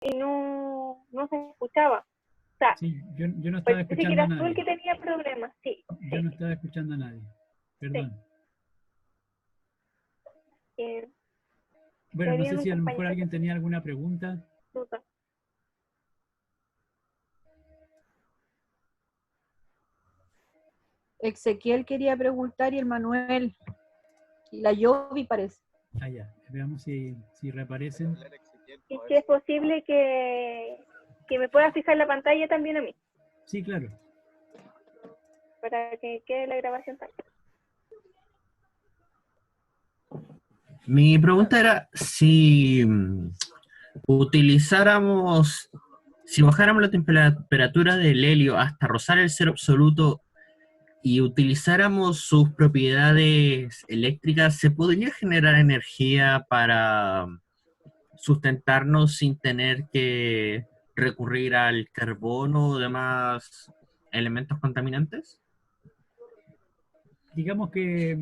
y no se escuchaba. O sea, Sí, yo no estaba parece que escuchando a eras tú el nadie. que tenía problemas. Sí, Yo sí, no estaba escuchando a nadie. sí. Perdón. Eh, Bueno, no había sé un si a lo mejor compañero alguien tenía alguna pregunta. que Ezequiel quería preguntar y el Manuel. Y la Yovi parece. Ah, ya. Veamos si reaparecen. y si es posible que me pueda fijar la pantalla también a mí, Sí, claro. para que quede la grabación también. Mi pregunta era si utilizáramos, si bajáramos la temperatura del helio hasta rozar el cero absoluto y utilizáramos sus propiedades eléctricas, ¿se podría generar energía para sustentarnos sin tener que recurrir al carbono o demás elementos contaminantes? Digamos que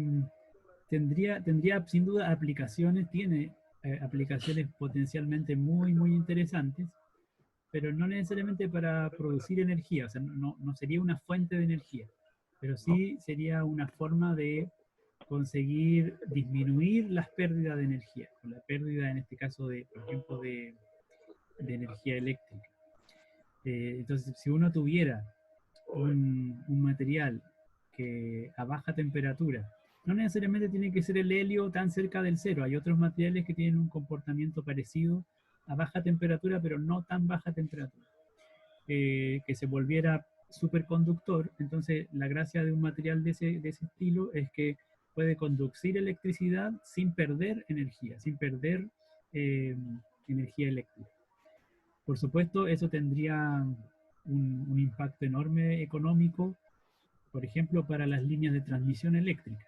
tendría sin duda aplicaciones, tiene aplicaciones potencialmente muy interesantes, pero no necesariamente para producir energía, o sea, no sería una fuente de energía, pero sí sería una forma de conseguir disminuir las pérdidas de energía, o la pérdida en este caso de, por ejemplo, de energía eléctrica. Entonces, si uno tuviera un material que a baja temperatura, no necesariamente tiene que ser el helio tan cerca del cero, hay otros materiales que tienen un comportamiento parecido a baja temperatura, pero no tan baja temperatura, que se volviera superconductor. Entonces, la gracia de un material de ese estilo es que puede conducir electricidad sin perder energía, sin perder eh, energía eléctrica. Por supuesto, eso tendría un impacto enorme económico, por ejemplo, para las líneas de transmisión eléctrica.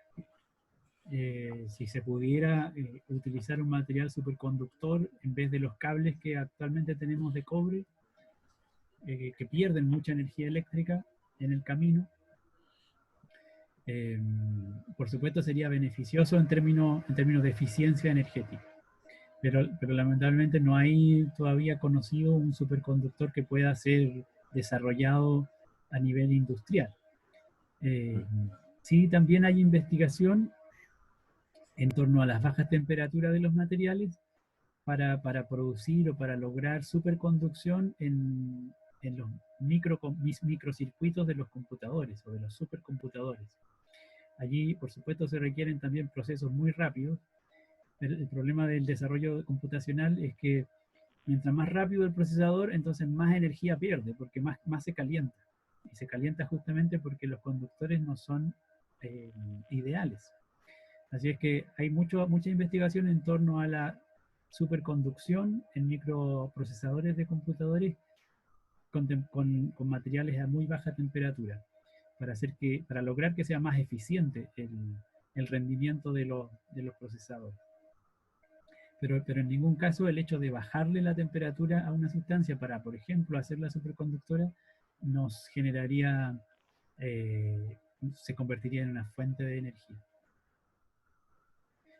Si se pudiera utilizar un material superconductor en vez de los cables que actualmente tenemos de cobre, que pierden mucha energía eléctrica en el camino, por supuesto sería beneficioso en términos de eficiencia energética. Pero lamentablemente no hay todavía conocido un superconductor que pueda ser desarrollado a nivel industrial. Sí, también hay investigación en torno a las bajas temperaturas de los materiales para producir o para lograr superconducción en los microcircuitos de los computadores o de los supercomputadores. Allí, por supuesto, se requieren también procesos muy rápidos. El problema del desarrollo computacional es que mientras más rápido el procesador, entonces más energía pierde, porque más se calienta. Y se calienta justamente porque los conductores no son ideales. Así es que hay mucha investigación en torno a la superconducción en microprocesadores de computadores con materiales a muy baja temperatura, para lograr que sea más eficiente el rendimiento de los procesadores. Pero en ningún caso el hecho de bajarle la temperatura a una sustancia para, por ejemplo, hacerla superconductora, nos generaría, se convertiría en una fuente de energía.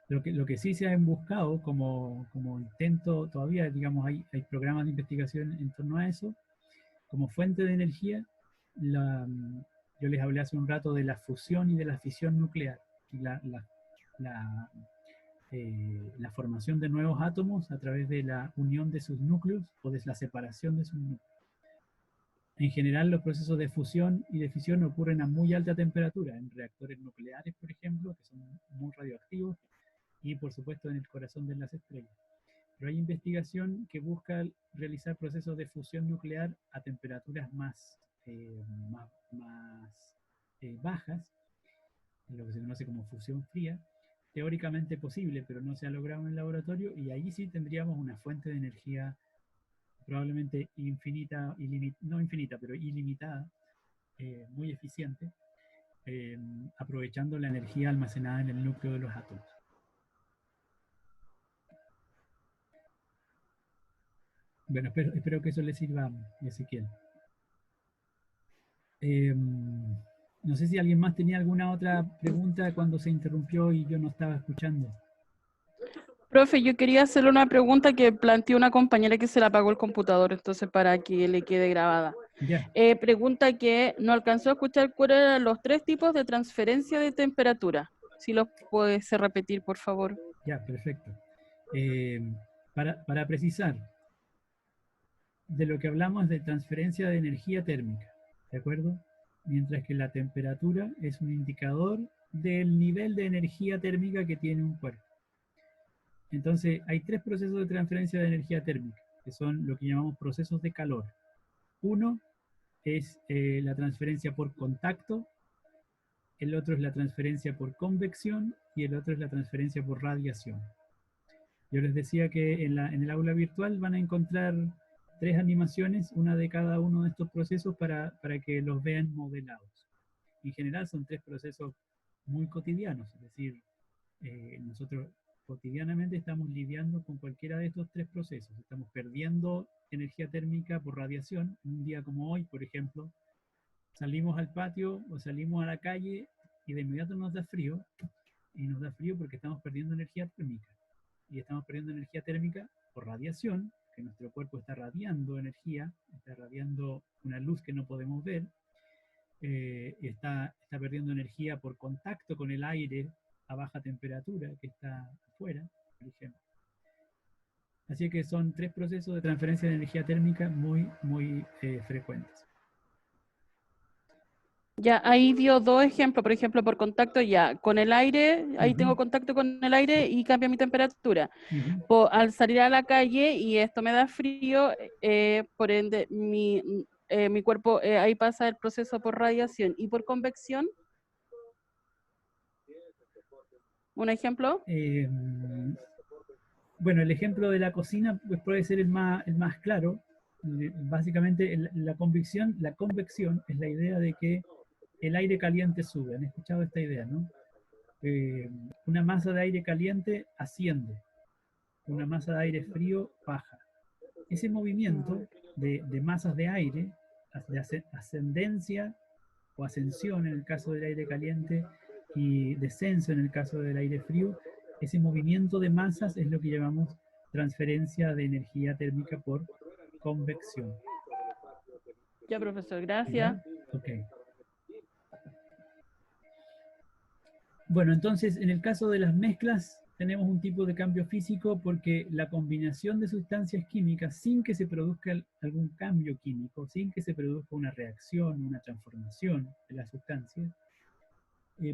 Lo que sí se ha buscado como intento, todavía, digamos, hay programas de investigación en torno a eso, como fuente de energía. Yo les hablé hace un rato de la fusión y de la fisión nuclear, y la formación de nuevos átomos a través de la unión de sus núcleos o de la separación de sus núcleos. En general, los procesos de fusión y de fisión ocurren a muy alta temperatura, en reactores nucleares, por ejemplo, que son muy radioactivos, y por supuesto en el corazón de las estrellas. Pero hay investigación que busca realizar procesos de fusión nuclear a temperaturas más bajas, en lo que se conoce como fusión fría, teóricamente posible, pero no se ha logrado en el laboratorio, y ahí sí tendríamos una fuente de energía probablemente infinita, no infinita, pero ilimitada, muy eficiente, aprovechando la energía almacenada en el núcleo de los átomos. Bueno, espero que eso le sirva a Ezequiel. No sé si alguien más tenía alguna otra pregunta cuando se interrumpió y yo no estaba escuchando. Profe, yo quería hacerle una pregunta que planteó una compañera que se le apagó el computador, entonces para que le quede grabada. Ya, Pregunta que no alcanzó a escuchar cuáles eran los 3 tipos de transferencia de temperatura. Si los puedes repetir, por favor. ya, perfecto. Eh, para precisar, de lo que hablamos de transferencia de energía térmica, ¿de acuerdo? Mientras que la temperatura es un indicador del nivel de energía térmica que tiene un cuerpo. Entonces, hay 3 procesos de transferencia de energía térmica, que son lo que llamamos procesos de calor. Uno es la transferencia por contacto, el otro es la transferencia por convección y el otro es la transferencia por radiación. Yo les decía que en el aula virtual van a encontrar 3 animaciones, una de cada uno de estos procesos para que los vean modelados. En general son 3 procesos muy cotidianos, es decir, nosotros cotidianamente estamos lidiando con cualquiera de estos 3 procesos. Estamos perdiendo energía térmica por radiación. Un día como hoy, por ejemplo, salimos al patio o salimos a la calle y de inmediato nos da frío, y nos da frío porque estamos perdiendo energía térmica. Y estamos perdiendo energía térmica por radiación, que nuestro cuerpo está radiando energía, está radiando una luz que no podemos ver, está perdiendo energía por contacto con el aire a baja temperatura que está afuera, por ejemplo. Así que son 3 procesos de transferencia de energía térmica muy frecuentes. Ya, ahí dio 2 ejemplos, por ejemplo, por contacto ya, con el aire, ahí tengo contacto con el aire y cambia mi temperatura. Al salir a la calle y esto me da frío, por ende mi cuerpo, ahí pasa el proceso por radiación y por convección. ¿Un ejemplo? Bueno, el ejemplo de la cocina pues, puede ser el más claro. Básicamente la convección es la idea de que el aire caliente sube. ¿Han escuchado esta idea, no? Una masa de aire caliente asciende, una masa de aire frío baja. Ese movimiento de masas de aire, de ascendencia o ascensión en el caso del aire caliente y descenso en el caso del aire frío, ese movimiento de masas es lo que llamamos transferencia de energía térmica por convección. Ya, profesor, gracias. ¿Ya? Ok. Bueno, entonces en el caso de las mezclas tenemos un tipo de cambio físico porque la combinación de sustancias químicas sin que se produzca algún cambio químico, sin que se produzca una reacción, una transformación de las sustancias,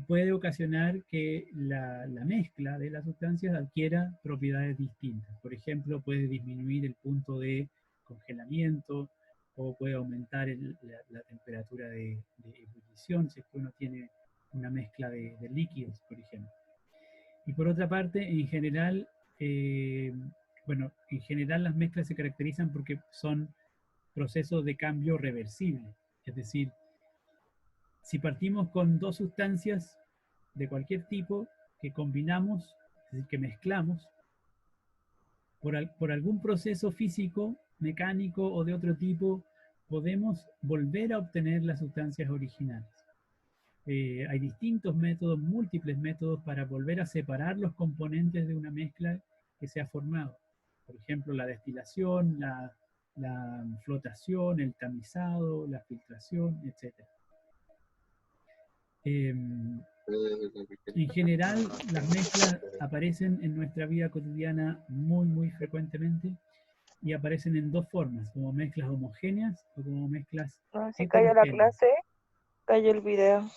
puede ocasionar que la mezcla de las sustancias adquiera propiedades distintas. Por ejemplo, puede disminuir el punto de congelamiento o puede aumentar la temperatura de ebullición si es que uno tiene una mezcla de líquidos, por ejemplo. Y por otra parte, en general, las mezclas se caracterizan porque son procesos de cambio reversible. Es decir, si partimos con 2 sustancias de cualquier tipo que combinamos, es decir, que mezclamos, por algún proceso físico, mecánico o de otro tipo, podemos volver a obtener las sustancias originales. Hay distintos métodos, múltiples métodos para volver a separar los componentes de una mezcla que se ha formado. Por ejemplo, la destilación, la flotación, el tamizado, la filtración, etc. En general, las mezclas aparecen en nuestra vida cotidiana muy frecuentemente y aparecen en 2 formas, como mezclas homogéneas o como mezclas Si cayó la heterogéneas. clase, cayó el video.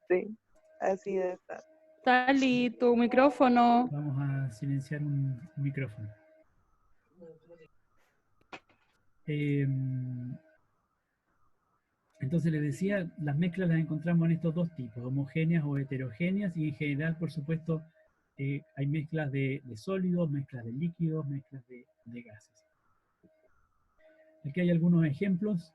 Sí, así de estar. Tali, tu micrófono. Vamos a silenciar un micrófono. Entonces les decía, las mezclas las encontramos en estos 2 tipos, homogéneas o heterogéneas, y en general, por supuesto, hay mezclas de sólidos, mezclas de líquidos, mezclas de gases. Aquí hay algunos ejemplos.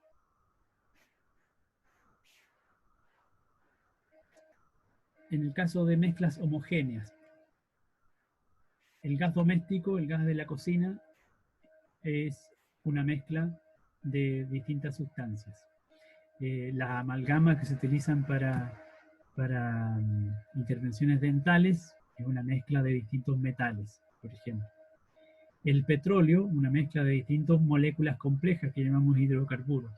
En el caso de mezclas homogéneas, el gas doméstico, el gas de la cocina, es una mezcla de distintas sustancias. Las amalgamas que se utilizan para intervenciones dentales es una mezcla de distintos metales, por ejemplo. El petróleo, una mezcla de distintas moléculas complejas que llamamos hidrocarburos.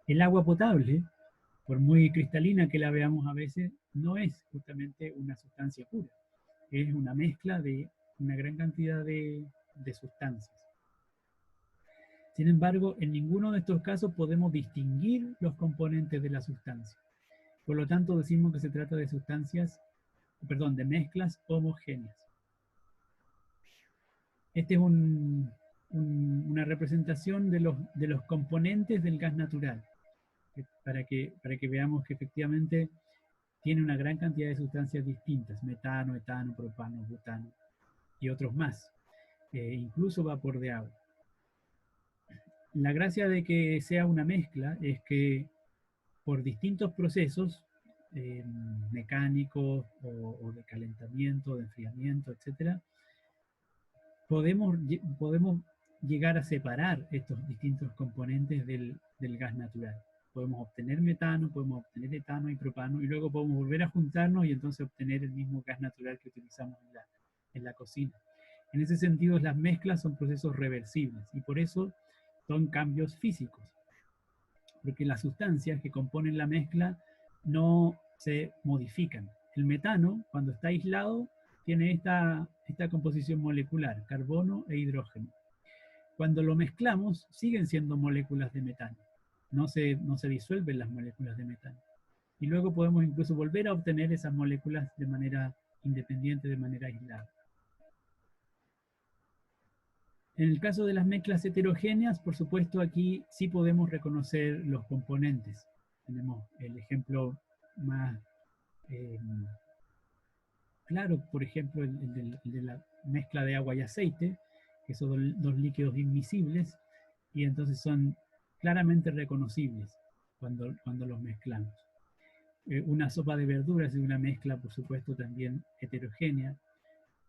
El agua potable, por muy cristalina que la veamos a veces, no es justamente una sustancia pura. Es una mezcla de una gran cantidad de sustancias. Sin embargo, en ninguno de estos casos podemos distinguir los componentes de la sustancia. Por lo tanto, decimos que se trata de de mezclas homogéneas. Esta es una representación de los componentes del gas natural, para que veamos que efectivamente tiene una gran cantidad de sustancias distintas: metano, etano, propano, butano y otros más, incluso vapor de agua. La gracia de que sea una mezcla es que por distintos procesos mecánicos o de calentamiento, de enfriamiento, etc., podemos llegar a separar estos distintos componentes del gas natural. Podemos obtener metano, podemos obtener etano y propano, y luego podemos volver a juntarnos y entonces obtener el mismo gas natural que utilizamos en la cocina. En ese sentido, las mezclas son procesos reversibles, y por eso son cambios físicos, porque las sustancias que componen la mezcla no se modifican. El metano, cuando está aislado, tiene esta composición molecular, carbono e hidrógeno. Cuando lo mezclamos, siguen siendo moléculas de metano. No se disuelven las moléculas de metano. Y luego podemos incluso volver a obtener esas moléculas de manera independiente, de manera aislada. En el caso de las mezclas heterogéneas, por supuesto, aquí sí podemos reconocer los componentes. Tenemos el ejemplo más claro, por ejemplo, el de la mezcla de agua y aceite, que son dos líquidos inmiscibles, y entonces son claramente reconocibles cuando los mezclamos. Una sopa de verduras es una mezcla, por supuesto, también heterogénea.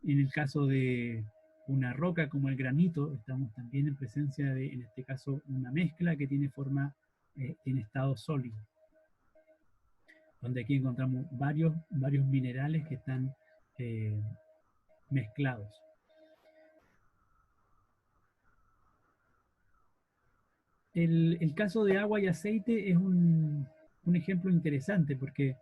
En el caso de una roca como el granito, estamos también en presencia de, en este caso, una mezcla que tiene forma, tiene estado sólido, donde aquí encontramos varios minerales que están mezclados. El caso de agua y aceite es un ejemplo interesante, porque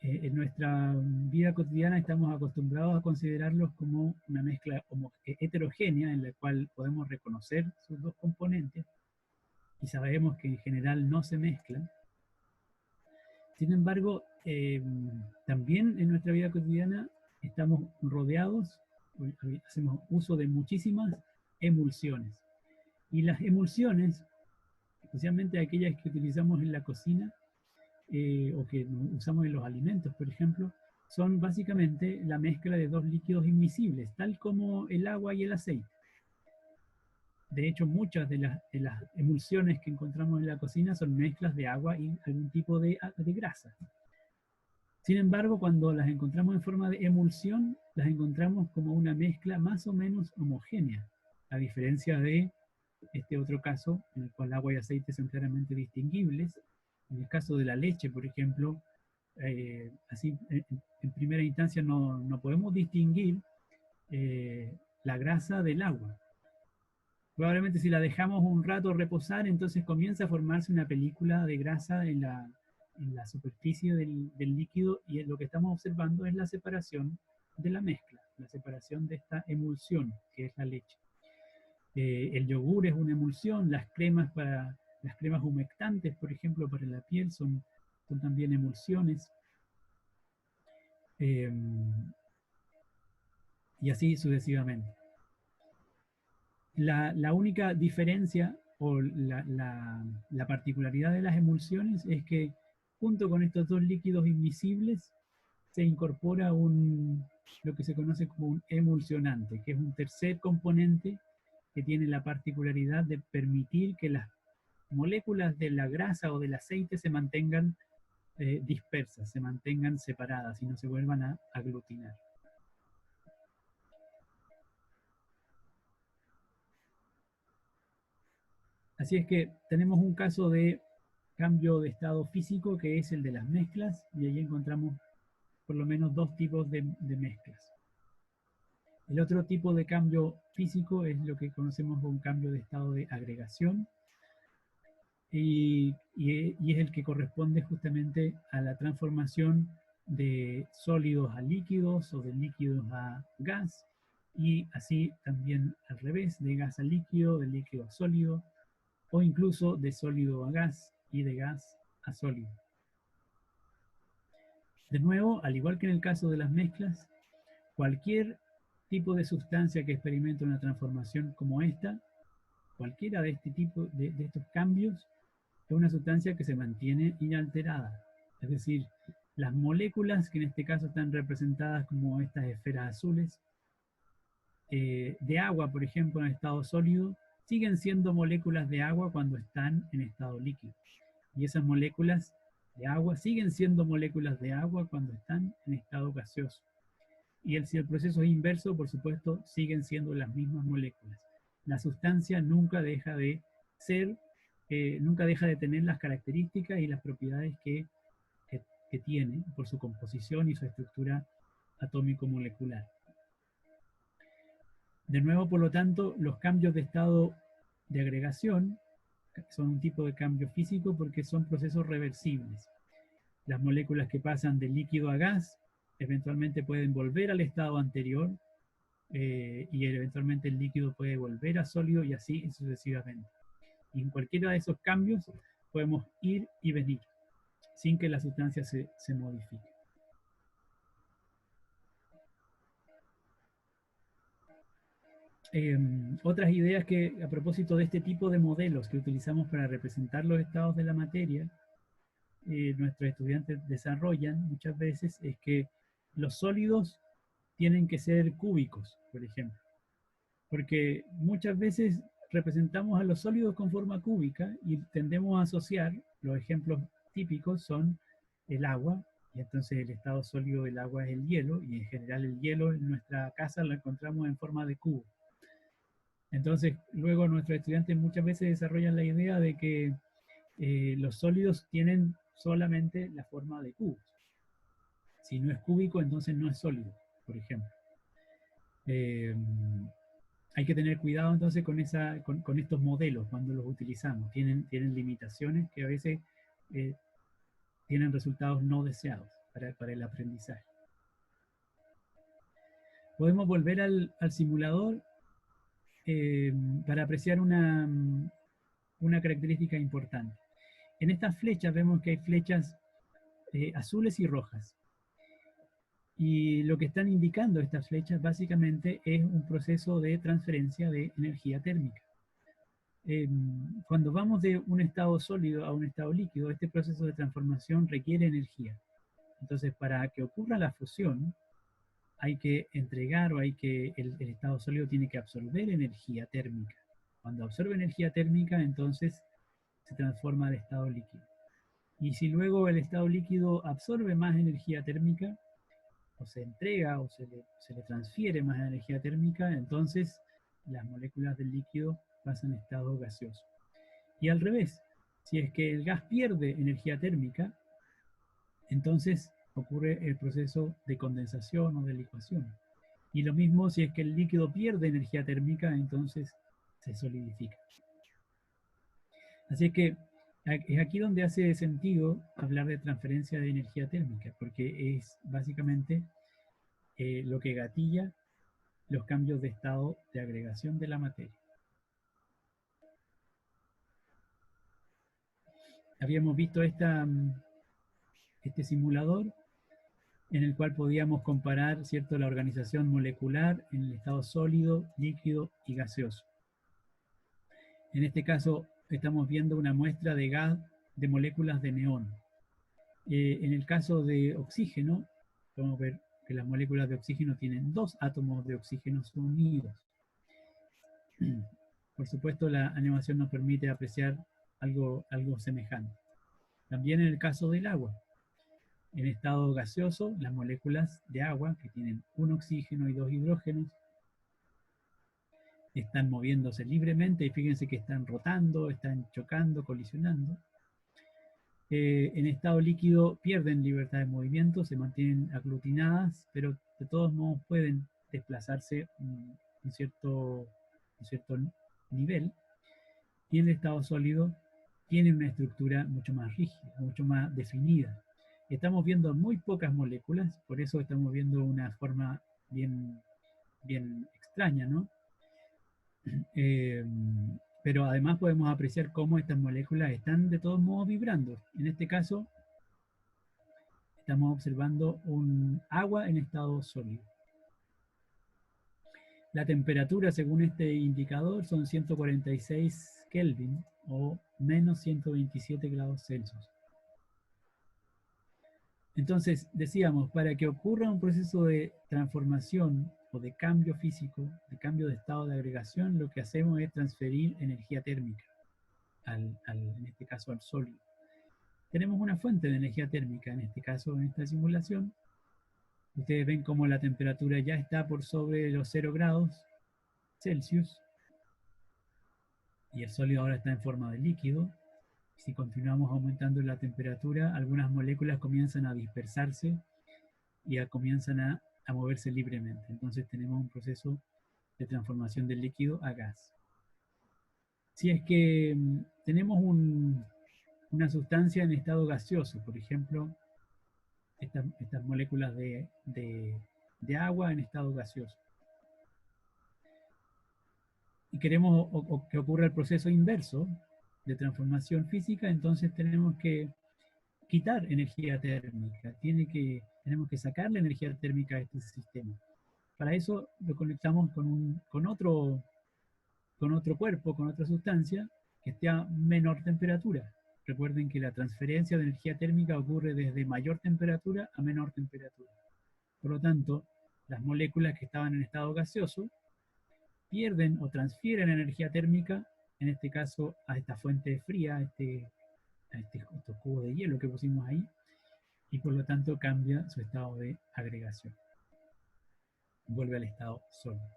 en nuestra vida cotidiana estamos acostumbrados a considerarlos como una mezcla heterogénea en la cual podemos reconocer sus dos componentes y sabemos que en general no se mezclan. Sin embargo, también en nuestra vida cotidiana estamos rodeados, hacemos uso de muchísimas emulsiones. Y las emulsiones, especialmente aquellas que utilizamos en la cocina, o que usamos en los alimentos, por ejemplo, son básicamente la mezcla de dos líquidos inmiscibles, tal como el agua y el aceite. De hecho, muchas de las emulsiones que encontramos en la cocina son mezclas de agua y algún tipo de grasa. Sin embargo, cuando las encontramos en forma de emulsión, las encontramos como una mezcla más o menos homogénea, a diferencia de este otro caso, en el cual agua y aceite son claramente distinguibles. En el caso de la leche, por ejemplo, así en primera instancia no podemos distinguir la grasa del agua. Probablemente si la dejamos un rato reposar, entonces comienza a formarse una película de grasa en la superficie del líquido, y lo que estamos observando es la separación de la mezcla, la separación de esta emulsión que es la leche. El yogur es una emulsión, las cremas humectantes, por ejemplo, para la piel son también emulsiones. Y así sucesivamente. La única diferencia o la particularidad de las emulsiones es que junto con estos dos líquidos inmiscibles se incorpora lo que se conoce como un emulsionante, que es un tercer componente que tiene la particularidad de permitir que las moléculas de la grasa o del aceite se mantengan dispersas, se mantengan separadas y no se vuelvan a aglutinar. Así es que tenemos un caso de cambio de estado físico que es el de las mezclas, y ahí encontramos por lo menos dos tipos de mezclas. El otro tipo de cambio físico es lo que conocemos como un cambio de estado de agregación, y es el que corresponde justamente a la transformación de sólidos a líquidos o de líquidos a gas, y así también al revés, de gas a líquido, de líquido a sólido, o incluso de sólido a gas y de gas a sólido. De nuevo, al igual que en el caso de las mezclas, cualquier tipo de sustancia que experimenta una transformación como esta, cualquiera de este tipo de estos cambios, es una sustancia que se mantiene inalterada. Es decir, las moléculas, que en este caso están representadas como estas esferas azules, de agua, por ejemplo, en estado sólido, siguen siendo moléculas de agua cuando están en estado líquido. Y esas moléculas de agua siguen siendo moléculas de agua cuando están en estado gaseoso. Y si el proceso es inverso, por supuesto, siguen siendo las mismas moléculas. La sustancia nunca deja de ser, nunca deja de tener las características y las propiedades que tiene por su composición y su estructura atómico-molecular. De nuevo, por lo tanto, los cambios de estado de agregación son un tipo de cambio físico porque son procesos reversibles. Las moléculas que pasan de líquido a gas eventualmente pueden volver al estado anterior, y eventualmente el líquido puede volver a sólido y así sucesivamente. Y en cualquiera de esos cambios podemos ir y venir sin que la sustancia se modifique. Otras ideas que, a propósito de este tipo de modelos que utilizamos para representar los estados de la materia, nuestros estudiantes desarrollan muchas veces, es que los sólidos tienen que ser cúbicos, por ejemplo. Porque muchas veces representamos a los sólidos con forma cúbica y tendemos a asociar, los ejemplos típicos son el agua, y entonces el estado sólido del agua es el hielo, y en general el hielo en nuestra casa lo encontramos en forma de cubo. Entonces, luego nuestros estudiantes muchas veces desarrollan la idea de que los sólidos tienen solamente la forma de cubos. Si no es cúbico, entonces no es sólido, por ejemplo. Hay que tener cuidado entonces con estos modelos cuando los utilizamos. Tienen limitaciones que a veces tienen resultados no deseados para el aprendizaje. Podemos volver al simulador para apreciar una característica importante. En estas flechas vemos que hay flechas azules y rojas. Y lo que están indicando estas flechas básicamente es un proceso de transferencia de energía térmica. Cuando vamos de un estado sólido a un estado líquido, este proceso de transformación requiere energía. Entonces, para que ocurra la fusión, hay que entregar, o el estado sólido tiene que absorber energía térmica. Cuando absorbe energía térmica, entonces se transforma al estado líquido. Y si luego el estado líquido absorbe más energía térmica, o se entrega, o se le transfiere más energía térmica, entonces las moléculas del líquido pasan a estado gaseoso. Y al revés, si es que el gas pierde energía térmica, entonces ocurre el proceso de condensación o de licuación. Y lo mismo si es que el líquido pierde energía térmica, entonces se solidifica. Así que es aquí donde hace sentido hablar de transferencia de energía térmica, porque es básicamente lo que gatilla los cambios de estado de agregación de la materia. Habíamos visto este simulador en el cual podíamos comparar, ¿cierto?, la organización molecular en el estado sólido, líquido y gaseoso. En este caso estamos viendo una muestra de gas de moléculas de neón. En el caso de oxígeno, podemos ver que las moléculas de oxígeno tienen 2 átomos de oxígeno unidos. Por supuesto, la animación nos permite apreciar algo semejante. También en el caso del agua. En estado gaseoso, las moléculas de agua, que tienen un oxígeno y 2 hidrógenos, están moviéndose libremente, y fíjense que están rotando, están chocando, colisionando. En estado líquido pierden libertad de movimiento, se mantienen aglutinadas, pero de todos modos pueden desplazarse un cierto nivel, y el estado sólido tiene una estructura mucho más rígida, mucho más definida. Estamos viendo muy pocas moléculas, por eso estamos viendo una forma bien extraña, ¿no? Pero además podemos apreciar cómo estas moléculas están de todos modos vibrando. En este caso, estamos observando un agua en estado sólido. La temperatura, según este indicador, son 146 Kelvin o menos 127 grados Celsius. Entonces, decíamos, para que ocurra un proceso de transformación o de cambio físico, de cambio de estado de agregación, lo que hacemos es transferir energía térmica, en este caso al sólido. Tenemos una fuente de energía térmica, en este caso, en esta simulación. Ustedes ven como la temperatura ya está por sobre los 0 grados Celsius, y el sólido ahora está en forma de líquido. Si continuamos aumentando la temperatura, algunas moléculas comienzan a dispersarse y comienzan a moverse libremente. Entonces tenemos un proceso de transformación del líquido a gas. Si es que tenemos una sustancia en estado gaseoso, por ejemplo, estas moléculas de agua en estado gaseoso, y queremos que ocurra el proceso inverso de transformación física, entonces tenemos que quitar energía térmica, tenemos que sacar la energía térmica de este sistema. Para eso lo conectamos con otro cuerpo, con otra sustancia que esté a menor temperatura. Recuerden que la transferencia de energía térmica ocurre desde mayor temperatura a menor temperatura. Por lo tanto, las moléculas que estaban en estado gaseoso pierden o transfieren energía térmica, en este caso a esta fuente fría, a estos cubos de hielo que pusimos ahí, y por lo tanto cambia su estado de agregación. Vuelve al estado sólido.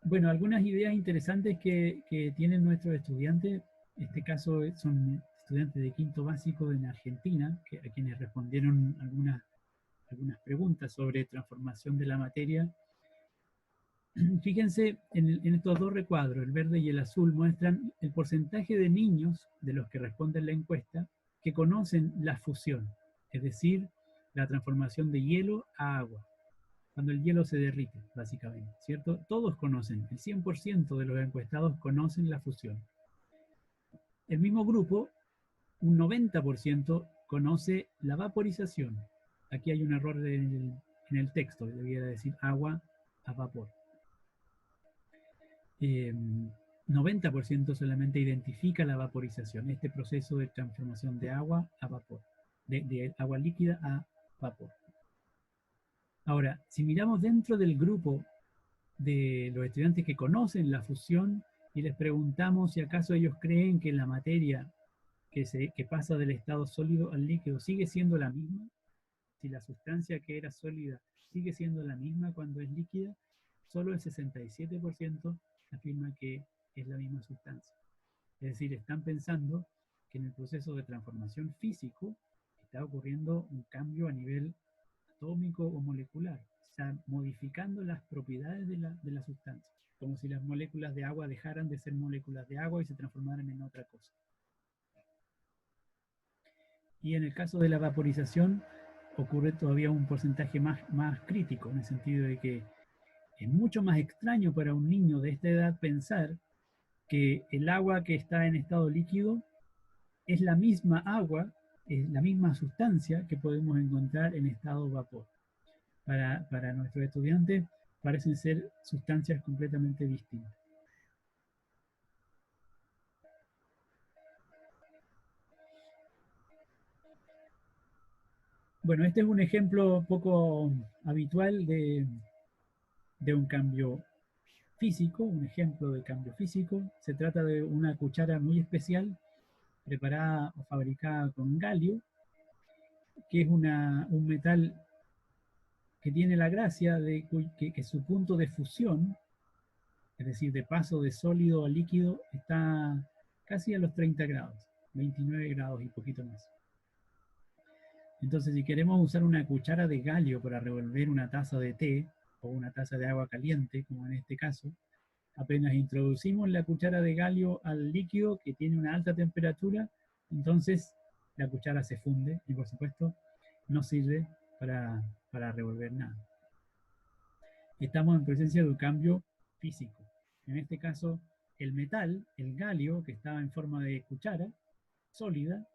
Bueno, algunas ideas interesantes que tienen nuestros estudiantes, en este caso son estudiantes de quinto básico en Argentina, a quienes respondieron algunas preguntas sobre transformación de la materia. Fíjense en estos dos recuadros, el verde y el azul, muestran el porcentaje de niños de los que responden la encuesta que conocen la fusión, es decir, la transformación de hielo a agua, cuando el hielo se derrite, básicamente, ¿cierto? Todos conocen, el 100% de los encuestados conocen la fusión. El mismo grupo, un 90% conoce la vaporización. Aquí hay un error en el texto, debiera decir agua a vapor. 90% solamente identifica la vaporización, este proceso de transformación de agua a vapor, de agua líquida a vapor. Ahora, si miramos dentro del grupo de los estudiantes que conocen la fusión y les preguntamos si acaso ellos creen que la materia que pasa del estado sólido al líquido sigue siendo la misma, si la sustancia que era sólida sigue siendo la misma cuando es líquida, solo el 67% afirma que es la misma sustancia. Es decir, están pensando que en el proceso de transformación físico está ocurriendo un cambio a nivel atómico o molecular, o sea, modificando las propiedades de la sustancia, como si las moléculas de agua dejaran de ser moléculas de agua y se transformaran en otra cosa. Y en el caso de la vaporización ocurre todavía un porcentaje más crítico, en el sentido de que es mucho más extraño para un niño de esta edad pensar que el agua que está en estado líquido es la misma agua, es la misma sustancia que podemos encontrar en estado vapor. Para nuestros estudiantes parecen ser sustancias completamente distintas. Bueno, este es un ejemplo poco habitual de un cambio físico, un ejemplo de cambio físico. Se trata de una cuchara muy especial, preparada o fabricada con galio, que es un metal que tiene la gracia de que su punto de fusión, es decir, de paso de sólido a líquido, está casi a los 30 grados, 29 grados y poquito más. Entonces, si queremos usar una cuchara de galio para revolver una taza de té o una taza de agua caliente, como en este caso, apenas introducimos la cuchara de galio al líquido que tiene una alta temperatura, entonces la cuchara se funde y, por supuesto, no sirve para revolver nada. Estamos en presencia de un cambio físico. En este caso, el metal, el galio, que estaba en forma de cuchara sólida,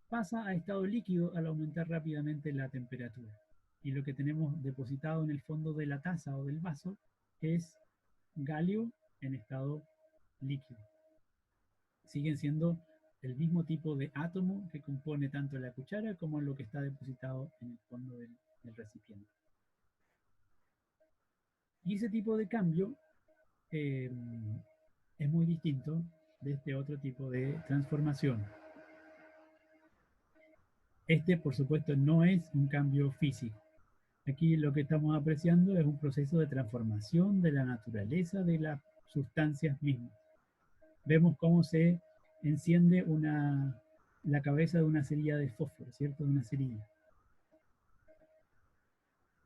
pasa a estado líquido al aumentar rápidamente la temperatura. Y lo que tenemos depositado en el fondo de la taza o del vaso es galio en estado líquido. Siguen siendo el mismo tipo de átomo que compone tanto la cuchara como lo que está depositado en el fondo del recipiente. Y ese tipo de cambio es muy distinto de este otro tipo de transformación. Este, por supuesto, no es un cambio físico. Aquí lo que estamos apreciando es un proceso de transformación de la naturaleza de las sustancias mismas. Vemos cómo se enciende la cabeza de una cerilla de fósforo, ¿cierto? De una cerilla.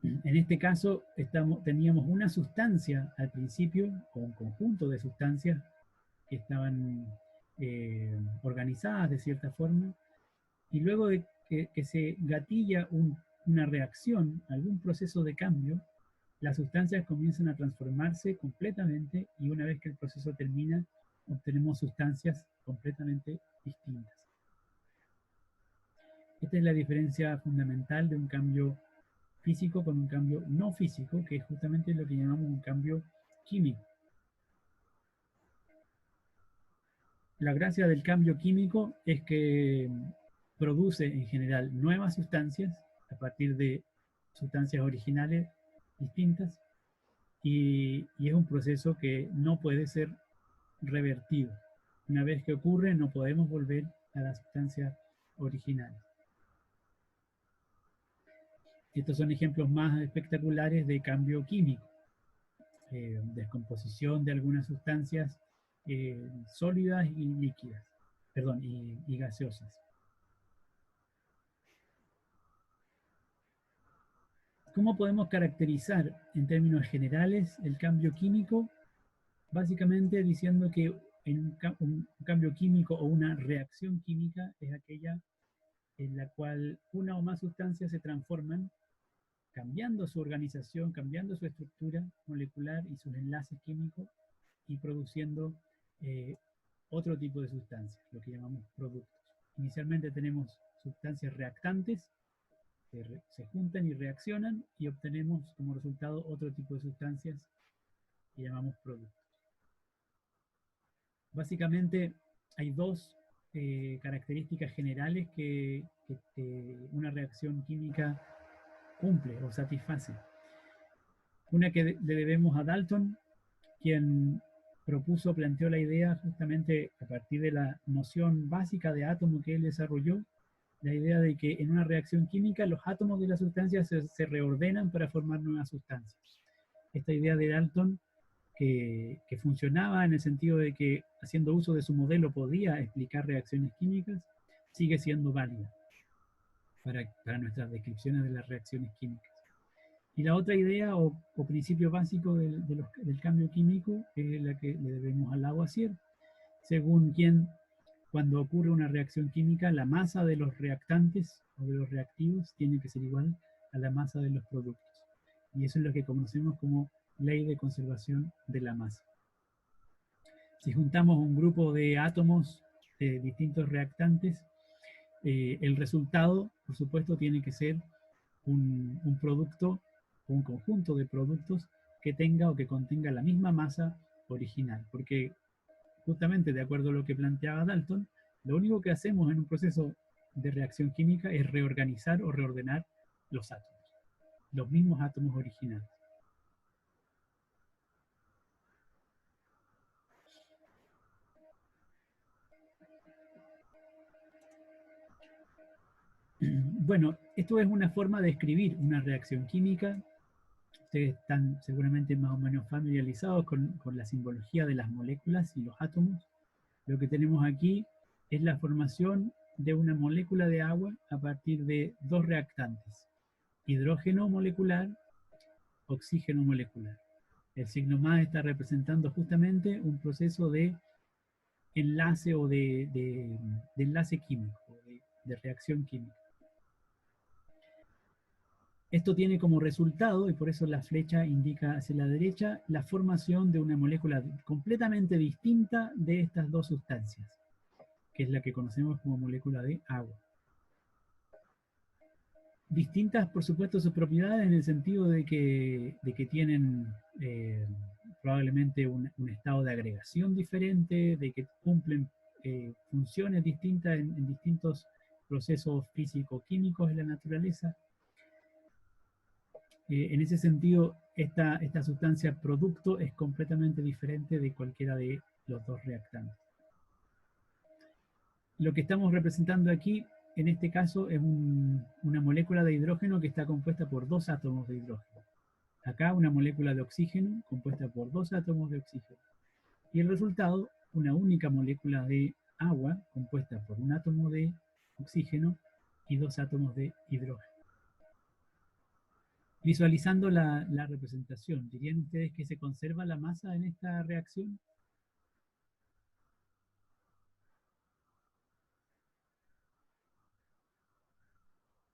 En este caso, teníamos una sustancia al principio, o un conjunto de sustancias que estaban organizadas de cierta forma, y luego de que se gatilla una reacción, algún proceso de cambio, las sustancias comienzan a transformarse completamente y una vez que el proceso termina, obtenemos sustancias completamente distintas. Esta es la diferencia fundamental de un cambio físico con un cambio no físico, que es justamente lo que llamamos un cambio químico. La gracia del cambio químico es que produce en general nuevas sustancias a partir de sustancias originales distintas y es un proceso que no puede ser revertido. Una vez que ocurre no podemos volver a la sustancia original. Estos son ejemplos más espectaculares de cambio químico. Descomposición de algunas sustancias sólidas y líquidas, perdón, y gaseosas. ¿Cómo podemos caracterizar en términos generales el cambio químico? Básicamente diciendo que un cambio químico o una reacción química es aquella en la cual una o más sustancias se transforman, cambiando su organización, cambiando su estructura molecular y sus enlaces químicos y produciendo otro tipo de sustancias, lo que llamamos productos. Inicialmente tenemos sustancias reactantes que se juntan y reaccionan y obtenemos como resultado otro tipo de sustancias que llamamos productos. Básicamente hay dos características generales que una reacción química cumple o satisface. Una que le debemos a Dalton, quien planteó la idea justamente a partir de la noción básica de átomo que él desarrolló, la idea de que en una reacción química los átomos de la sustancia se reordenan para formar nuevas sustancias. Esta idea de Dalton, que funcionaba en el sentido de que haciendo uso de su modelo podía explicar reacciones químicas, sigue siendo válida para nuestras descripciones de las reacciones químicas. Y la otra idea o principio básico del cambio químico es la que le debemos a Lavoisier, según quien cuando ocurre una reacción química, la masa de los reactantes o de los reactivos tiene que ser igual a la masa de los productos. Y eso es lo que conocemos como ley de conservación de la masa. Si juntamos un grupo de átomos de distintos reactantes, el resultado, por supuesto, tiene que ser un producto, un conjunto de productos que tenga o que contenga la misma masa original, porque justamente de acuerdo a lo que planteaba Dalton, lo único que hacemos en un proceso de reacción química es reorganizar o reordenar los átomos, los mismos átomos originales. Bueno, esto es una forma de escribir una reacción química. Ustedes están seguramente más o menos familiarizados con la simbología de las moléculas y los átomos. Lo que tenemos aquí es la formación de una molécula de agua a partir de dos reactantes, hidrógeno molecular, oxígeno molecular. El signo más está representando justamente un proceso de enlace o de enlace químico, de reacción química. Esto tiene como resultado, y por eso la flecha indica hacia la derecha, la formación de una molécula completamente distinta de estas dos sustancias, que es la que conocemos como molécula de agua. Distintas, por supuesto, sus propiedades en el sentido de que tienen probablemente un estado de agregación diferente, de que cumplen funciones distintas en distintos procesos físico-químicos en la naturaleza. En ese sentido, esta sustancia producto es completamente diferente de cualquiera de los dos reactantes. Lo que estamos representando aquí, en este caso, es una molécula de hidrógeno que está compuesta por dos átomos de hidrógeno. Acá una molécula de oxígeno compuesta por dos átomos de oxígeno. Y el resultado, una única molécula de agua compuesta por un átomo de oxígeno y dos átomos de hidrógeno. Visualizando la representación, ¿dirían ustedes que se conserva la masa en esta reacción?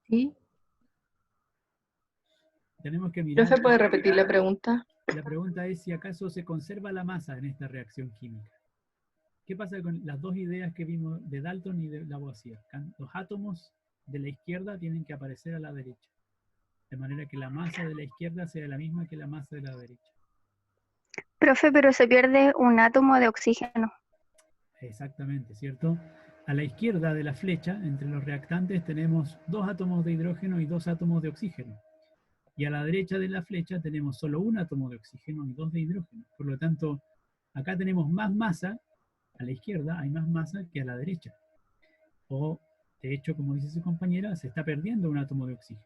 ¿Sí? Tenemos que mirar. ¿Profe, puede repetir la pregunta? La pregunta es si acaso se conserva la masa en esta reacción química. ¿Qué pasa con las dos ideas que vimos de Dalton y de Lavoisier? Los átomos de la izquierda tienen que aparecer a la derecha, de manera que la masa de la izquierda sea la misma que la masa de la derecha. Profe, pero se pierde un átomo de oxígeno. Exactamente, ¿cierto? A la izquierda de la flecha, entre los reactantes, tenemos dos átomos de hidrógeno y dos átomos de oxígeno. Y a la derecha de la flecha tenemos solo un átomo de oxígeno y dos de hidrógeno. Por lo tanto, acá tenemos más masa, a la izquierda hay más masa que a la derecha. O, de hecho, como dice su compañera, se está perdiendo un átomo de oxígeno.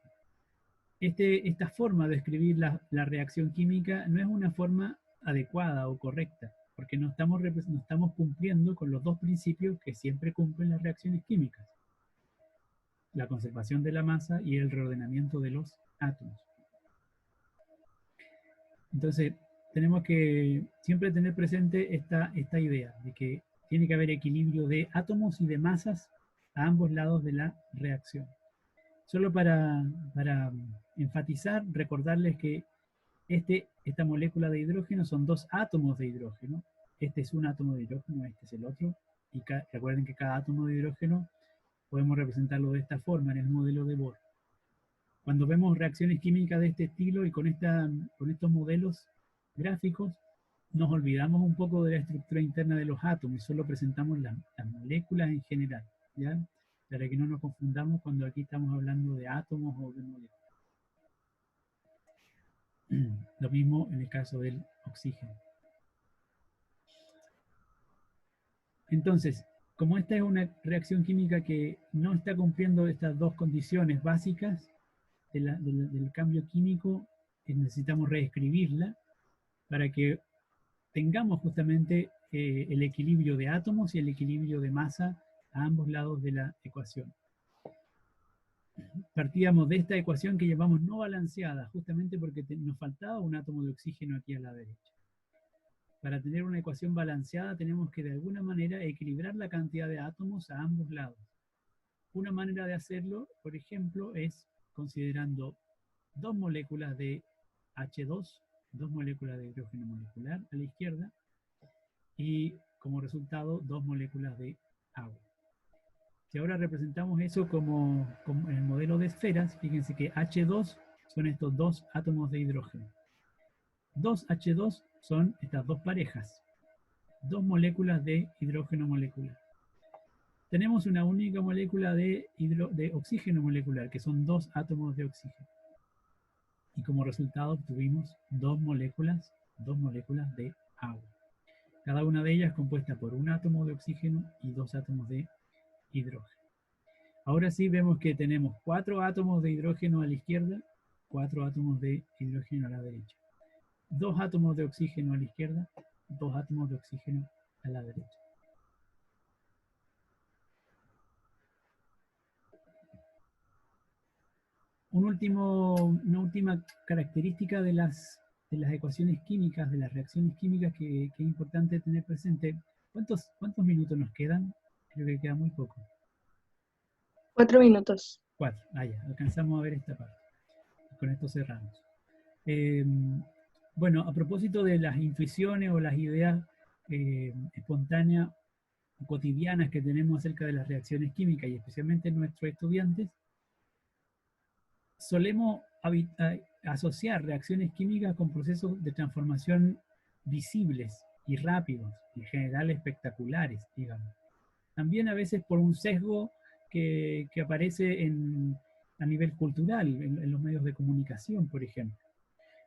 Esta forma de escribir la reacción química no es una forma adecuada o correcta, porque no estamos cumpliendo con los dos principios que siempre cumplen las reacciones químicas: la conservación de la masa y el reordenamiento de los átomos. Entonces, tenemos que siempre tener presente esta idea de que tiene que haber equilibrio de átomos y de masas a ambos lados de la reacción. Solo para enfatizar, recordarles que esta molécula de hidrógeno son dos átomos de hidrógeno. Este es un átomo de hidrógeno, este es el otro. Y recuerden que cada átomo de hidrógeno podemos representarlo de esta forma en el modelo de Bohr. Cuando vemos reacciones químicas de este estilo y con estos modelos gráficos, nos olvidamos un poco de la estructura interna de los átomos y solo presentamos las moléculas en general, ¿ya? Para que no nos confundamos cuando aquí estamos hablando de átomos o de moléculas. Lo mismo en el caso del oxígeno. Entonces, como esta es una reacción química que no está cumpliendo estas dos condiciones básicas del cambio químico, necesitamos reescribirla para que tengamos justamente el equilibrio de átomos y el equilibrio de masa a ambos lados de la ecuación. Partíamos de esta ecuación que llamamos no balanceada, justamente porque nos faltaba un átomo de oxígeno aquí a la derecha. Para tener una ecuación balanceada tenemos que de alguna manera equilibrar la cantidad de átomos a ambos lados. Una manera de hacerlo, por ejemplo, es considerando dos moléculas de H2, dos moléculas de hidrógeno molecular a la izquierda, y como resultado dos moléculas de agua. Si ahora representamos eso como en el modelo de esferas, fíjense que H2 son estos dos átomos de hidrógeno. 2H2 son estas dos parejas, dos moléculas de hidrógeno molecular. Tenemos una única molécula de oxígeno molecular, que son dos átomos de oxígeno. Y como resultado obtuvimos dos moléculas de agua. Cada una de ellas compuesta por un átomo de oxígeno y dos átomos de hidrógeno. Ahora sí vemos que tenemos 4 átomos de hidrógeno a la izquierda, 4 átomos de hidrógeno a la derecha. 2 átomos de oxígeno a la izquierda, 2 átomos de oxígeno a la derecha. Una última característica de las ecuaciones químicas, de las reacciones químicas que es importante tener presente. ¿Cuántos minutos nos quedan? Creo que queda muy poco. 4 minutos. 4. Ya, alcanzamos a ver esta parte. Con esto cerramos. Bueno, a propósito de las intuiciones o las ideas espontáneas o cotidianas que tenemos acerca de las reacciones químicas, y especialmente nuestros estudiantes, solemos asociar reacciones químicas con procesos de transformación visibles y rápidos, en general espectaculares, digamos. También a veces por un sesgo que aparece a nivel cultural, en los medios de comunicación, por ejemplo.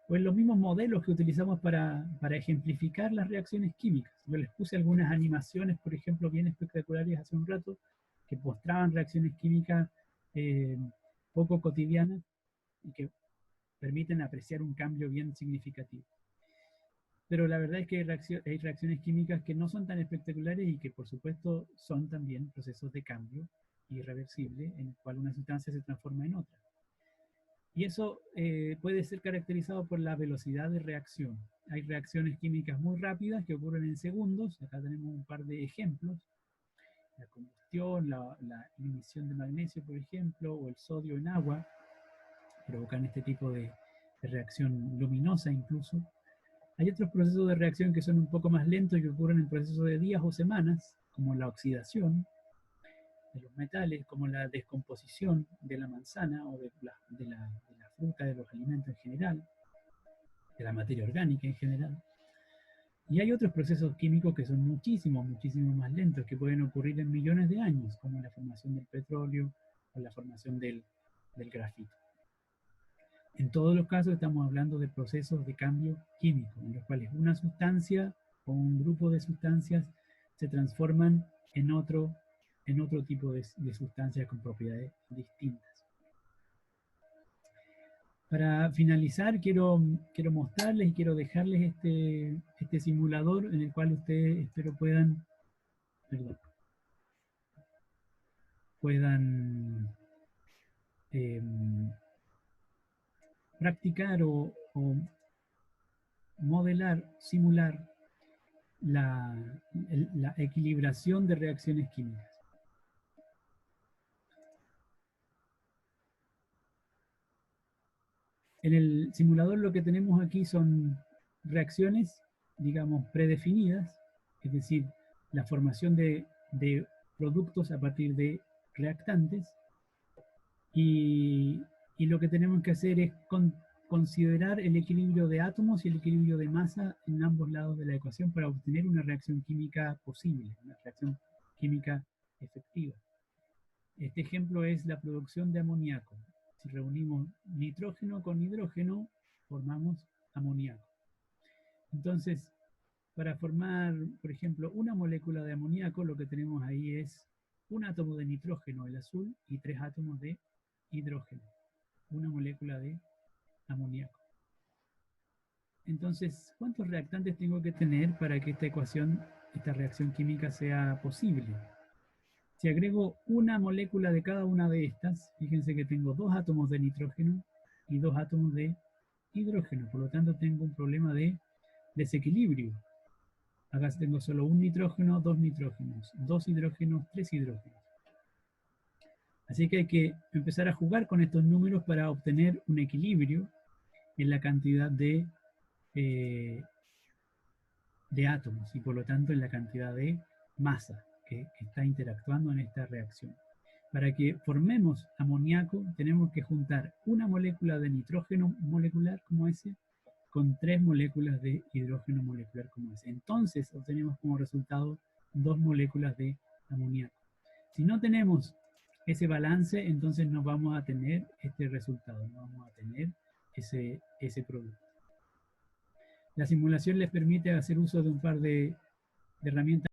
O en los mismos modelos que utilizamos para ejemplificar las reacciones químicas. Yo les puse algunas animaciones, por ejemplo, bien espectaculares hace un rato, que mostraban reacciones químicas poco cotidianas y que permiten apreciar un cambio bien significativo. Pero la verdad es que hay reacciones químicas que no son tan espectaculares y que por supuesto son también procesos de cambio irreversible en el cual una sustancia se transforma en otra. Y eso puede ser caracterizado por la velocidad de reacción. Hay reacciones químicas muy rápidas que ocurren en segundos. Acá tenemos un par de ejemplos. La combustión, la emisión de magnesio, por ejemplo, o el sodio en agua, provocan este tipo de reacción luminosa incluso. Hay otros procesos de reacción que son un poco más lentos y que ocurren en procesos de días o semanas, como la oxidación de los metales, como la descomposición de la manzana o de la fruta, de los alimentos en general, de la materia orgánica en general. Y hay otros procesos químicos que son muchísimo más lentos, que pueden ocurrir en millones de años, como la formación del petróleo o la formación del grafito. En todos los casos estamos hablando de procesos de cambio químico, en los cuales una sustancia o un grupo de sustancias se transforman en otro tipo de sustancias con propiedades distintas. Para finalizar, quiero mostrarles y quiero dejarles este simulador en el cual ustedes espero puedan practicar o modelar, simular la equilibración de reacciones químicas. En el simulador lo que tenemos aquí son reacciones, digamos, predefinidas, es decir, la formación de productos a partir de reactantes, y lo que tenemos que hacer es considerar el equilibrio de átomos y el equilibrio de masa en ambos lados de la ecuación para obtener una reacción química posible, una reacción química efectiva. Este ejemplo es la producción de amoníaco. Si reunimos nitrógeno con hidrógeno, formamos amoníaco. Entonces, para formar, por ejemplo, una molécula de amoníaco, lo que tenemos ahí es un átomo de nitrógeno, el azul, y 3 átomos de hidrógeno. Una molécula de amoníaco. Entonces, ¿cuántos reactantes tengo que tener para que esta reacción química sea posible? Si agrego una molécula de cada una de estas, fíjense que tengo 2 átomos de nitrógeno y 2 átomos de hidrógeno. Por lo tanto, tengo un problema de desequilibrio. Acá tengo solo un nitrógeno, 2 nitrógenos, 2 hidrógenos, 3 hidrógenos. Así que hay que empezar a jugar con estos números para obtener un equilibrio en la cantidad de átomos y por lo tanto en la cantidad de masa que está interactuando en esta reacción. Para que formemos amoníaco tenemos que juntar una molécula de nitrógeno molecular como ese con 3 moléculas de hidrógeno molecular como ese. Entonces obtenemos como resultado 2 moléculas de amoníaco. Si no tenemos ese balance, entonces no vamos a tener este resultado, no vamos a tener ese producto. La simulación les permite hacer uso de un par de herramientas